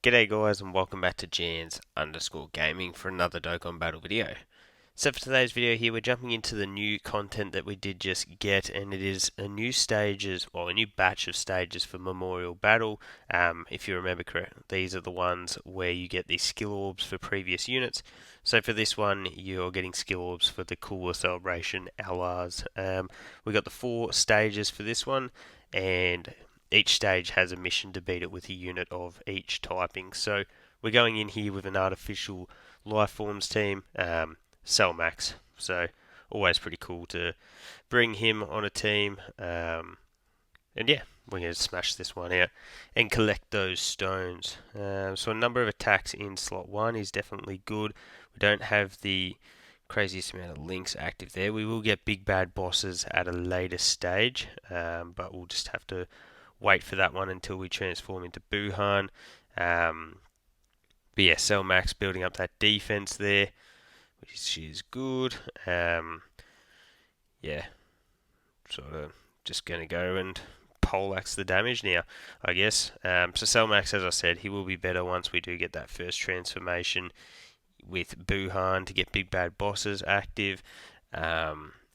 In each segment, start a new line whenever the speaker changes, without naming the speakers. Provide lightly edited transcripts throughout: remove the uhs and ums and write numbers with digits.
G'day guys and welcome back to Jans_gaming for another Dokkan battle video. So for today's video here we're jumping into the new content that we did just get, and it is a new a new batch of stages for Memorial Battle. If you remember correct, these are the ones where you get these skill orbs for previous units. So for this one you're getting skill orbs for the Cooler Celebration LRs. We got the 4 stages for this one, and each stage has a mission to beat it with a unit of each typing. So we're going in here with an artificial life forms team, Max. So always pretty cool to bring him on a team. And yeah, we're going to smash this one out and collect those stones. So a number of attacks in slot 1 is definitely good. We don't have the craziest amount of links active there. We will get big bad bosses at a later stage, but we'll just have to wait for that one until we transform into Buhan. But yeah, Max building up that defense there, which is good. Yeah, sort of just going to go and poleaxe the damage now, I guess. So Max, as I said, he will be better once we do get that first transformation with Buhan to get big bad bosses active.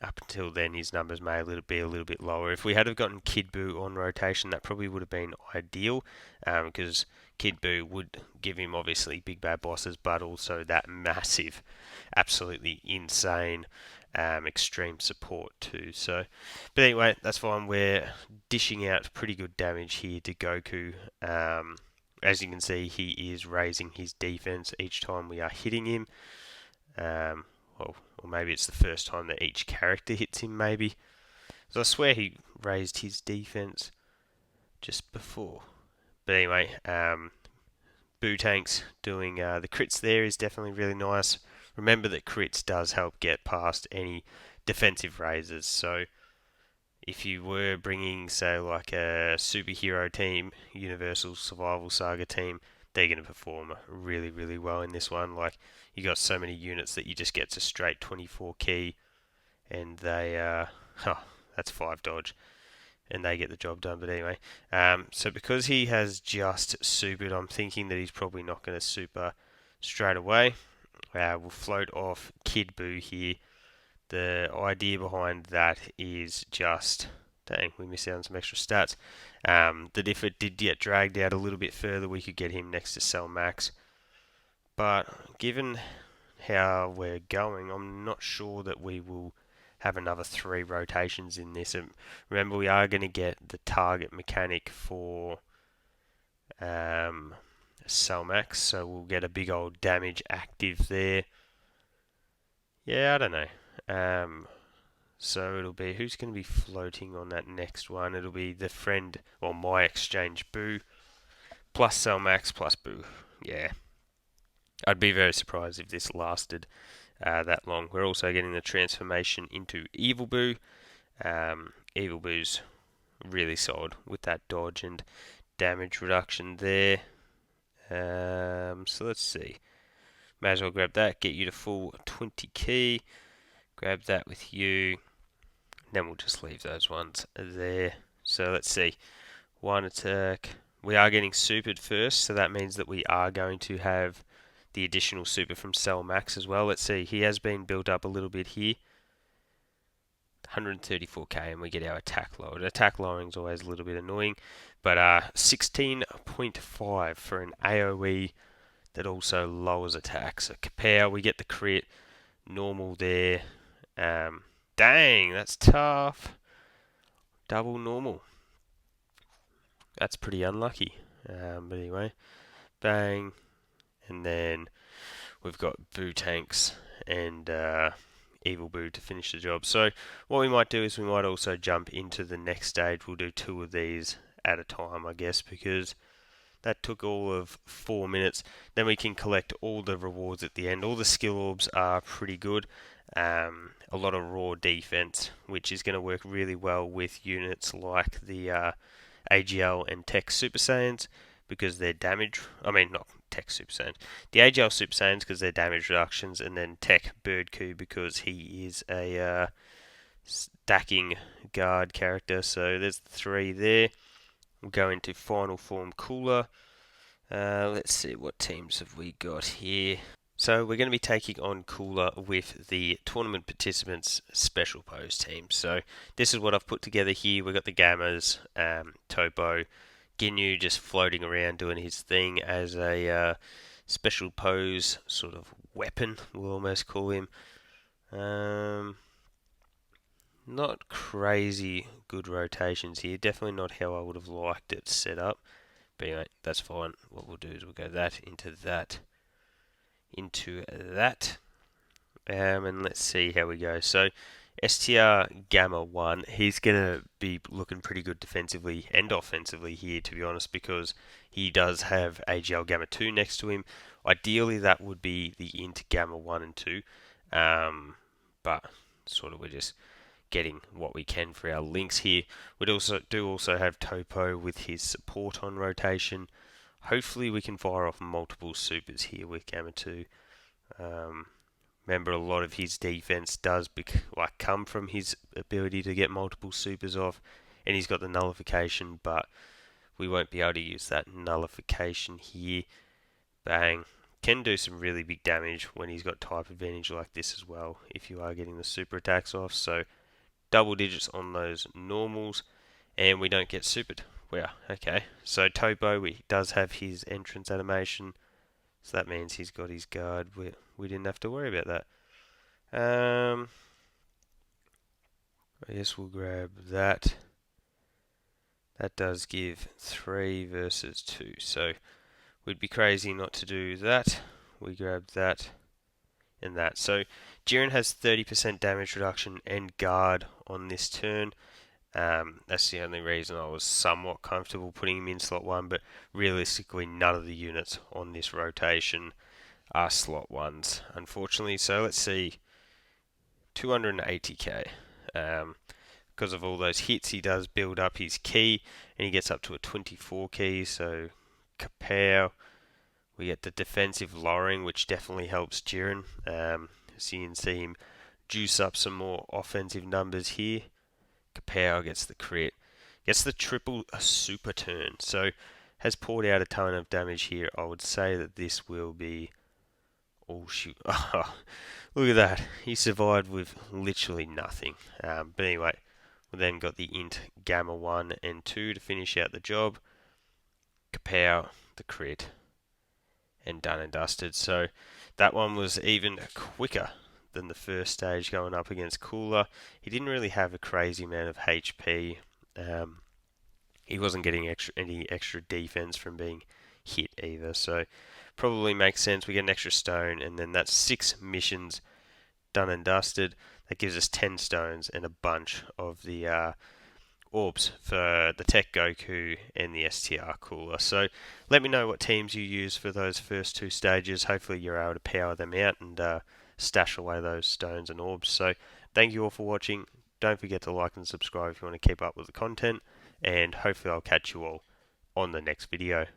Up until then, his numbers may be a little bit lower. If we had have gotten Kid Buu on rotation, that probably would have been ideal, because Kid Buu would give him obviously big bad bosses, but also that massive, absolutely insane, extreme support too. So, but anyway, that's fine. We're dishing out pretty good damage here to Goku. As you can see, he is raising his defense each time we are hitting him. Or maybe it's the first time that each character hits him, maybe. So I swear he raised his defense just before. But anyway, Boo Tanks doing the crits there is definitely really nice. Remember that crits does help get past any defensive raises. So if you were bringing, say, like a superhero team, Universal Survival Saga team, they're going to perform really, really well in this one. Like, you got so many units that you just get to straight 24 key, and they, that's 5 dodge, and they get the job done. But anyway, so because he has just supered, I'm thinking that he's probably not going to super straight away. We'll float off Kid Buu here. The idea behind that is just, dang, we missed out on some extra stats. That if it did get dragged out a little bit further, we could get him next to Max. But given how we're going, I'm not sure that we will have another 3 rotations in this. And remember, we are going to get the target mechanic for Max, so we'll get a big old damage active there. Yeah, I don't know. So it'll be, who's going to be floating on that next one? It'll be the friend, or my exchange Boo, plus Max plus Boo. Yeah. I'd be very surprised if this lasted that long. We're also getting the transformation into Evil Boo. Evil Boo's really solid with that dodge and damage reduction there. So let's see. May as well grab that, get you to full 20 key. Grab that with you. Then we'll just leave those ones there. So let's see. 1 attack. We are getting supered first, so that means that we are going to have the additional super from Max as well. Let's see. He has been built up a little bit here. 134k, and we get our attack lowered. Attack lowering is always a little bit annoying, but 16.5 for an AoE that also lowers attack. So compare, we get the crit, normal there. Dang, that's tough. Double normal. That's pretty unlucky. But anyway, bang. And then we've got Boo Tanks and Evil Boo to finish the job. So what we might do is we might also jump into the next stage. We'll do 2 of these at a time, I guess, because that took all of 4 minutes. Then we can collect all the rewards at the end. All the skill orbs are pretty good. A lot of raw defense, which is going to work really well with units like the AGL and Tech Super Saiyans, because their damage, not Tech Super Saiyans, the AGL Super Saiyans because their damage reductions, and then Tech Birdku because he is a stacking guard character. So there's 3 there. We'll go into Final Form Cooler. Let's see, what teams have we got here? So we're going to be taking on Cooler with the tournament participants special pose team. So this is what I've put together here. We've got the Gammas, Topo, Ginyu just floating around doing his thing as a special pose sort of weapon, we'll almost call him. Not crazy good rotations here. Definitely not how I would have liked it set up. But anyway, that's fine. What we'll do is we'll go that, into that. And let's see how we go. So STR Gamma 1, he's going to be looking pretty good defensively and offensively here, to be honest, because he does have AGL Gamma 2 next to him. Ideally, that would be the Int Gamma 1 and 2. But sort of we're just getting what we can for our links here. We also have Topo with his support on rotation. Hopefully we can fire off multiple supers here with Gamma 2. Remember, a lot of his defense does come from his ability to get multiple supers off, and he's got the nullification, but we won't be able to use that nullification here. Bang. Can do some really big damage when he's got type advantage like this as well, if you are getting the super attacks off. So double digits on those normals, and we don't get supered. Wow, okay. So Topo, he does have his entrance animation, so that means he's got his guard. We didn't have to worry about that. I guess we'll grab that. That does give 3 versus 2, so we'd be crazy not to do that. We grab that and that. So Jiren has 30% damage reduction and guard on this turn. That's the only reason I was somewhat comfortable putting him in slot 1, but realistically none of the units on this rotation are slot 1s, unfortunately. So let's see, 280k. Because of all those hits, he does build up his ki, and he gets up to a 24 ki, so Kapow. We get the defensive lowering, which definitely helps Jiren. So you can see him juice up some more offensive numbers here. Kapow gets the crit. Gets the triple super turn. So has poured out a ton of damage here. I would say that this will be... Oh, shoot. Look at that. He survived with literally nothing. But anyway, we then got the Int Gamma 1 and 2 to finish out the job. Kapow, the crit. And done and dusted. So that one was even quicker than the first stage going up against Cooler. He didn't really have a crazy amount of HP. He wasn't getting any extra defense from being hit either. So probably makes sense. We get an extra stone, and then that's 6 missions done and dusted. That gives us 10 stones and a bunch of the orbs for the Tech Goku and the STR Cooler. So let me know what teams you use for those first 2 stages. Hopefully you're able to power them out and stash away those stones and orbs. So thank you all for watching. Don't forget to like and subscribe if you want to keep up with the content, and hopefully I'll catch you all on the next video.